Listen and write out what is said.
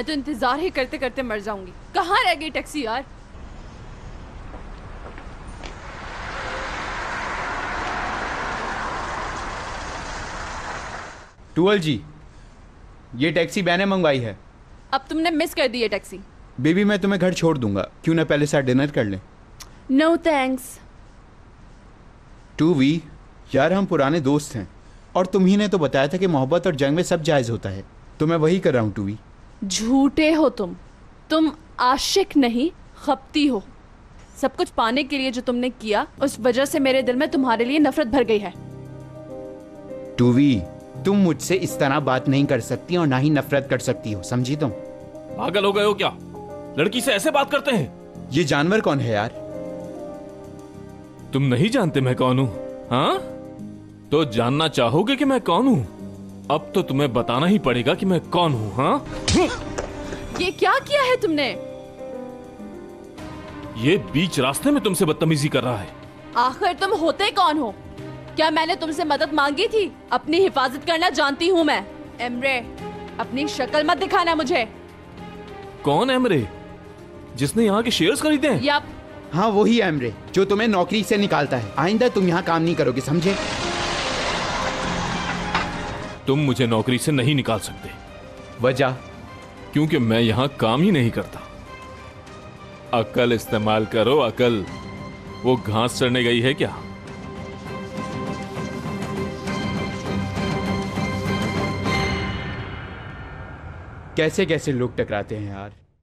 मैं तो इंतजार ही करते करते मर जाऊंगी। कहाँ रह गई टैक्सी यार? टूअल जी, ये टैक्सी मैंने मंगवाई है। अब तुमने मिस कर दी है टैक्सी। बेबी मैं तुम्हें घर छोड़ दूंगा, क्यों ना पहले साथ डिनर कर लें। No thanks. टू वी, यार हम पुराने दोस्त हैं और तुम ही ने तो बताया था कि मोहब्बत और जंग में सब जायज़ होता है, तो मैं वही कर रहा हूँ। टू वी, झूठे हो तुम आशिक नहीं खपती हो। सब कुछ पाने के लिए जो तुमने किया, उस वजह से मेरे दिल में तुम्हारे लिए नफरत भर गई है। टू वी, तुम मुझसे इस तरह बात नहीं कर सकती और ना ही नफरत कर सकती हो, समझी तुम? पागल हो गए हो क्या? लड़की से ऐसे बात करते हैं? ये जानवर कौन है यार? तुम नहीं जानते मैं कौन हूं? हाँ, तो जानना चाहोगे कि मैं कौन हूं? अब तो तुम्हें बताना ही पड़ेगा कि मैं कौन हूं। हाँ, ये क्या किया है तुमने? ये बीच रास्ते में तुमसे बदतमीजी कर रहा है। आखिर तुम होते कौन हो? क्या मैंने तुमसे मदद मांगी थी? अपनी हिफाजत करना जानती हूँ मैं। एमरे, अपनी शक्ल मत दिखाना मुझे। कौन एमरे? जिसने यहाँ के शेयर्स खरीदे हैं? यप। हाँ वही एमरे जो तुम्हें नौकरी से निकालता है। आइंदा तुम यहाँ काम नहीं करोगे, समझे? तुम मुझे नौकरी से नहीं निकाल सकते। वजह? क्योंकि मैं यहाँ काम ही नहीं करता। अकल इस्तेमाल करो, अकल। वो घास चढ़ने गई है क्या? कैसे कैसे लोग टकराते हैं यार।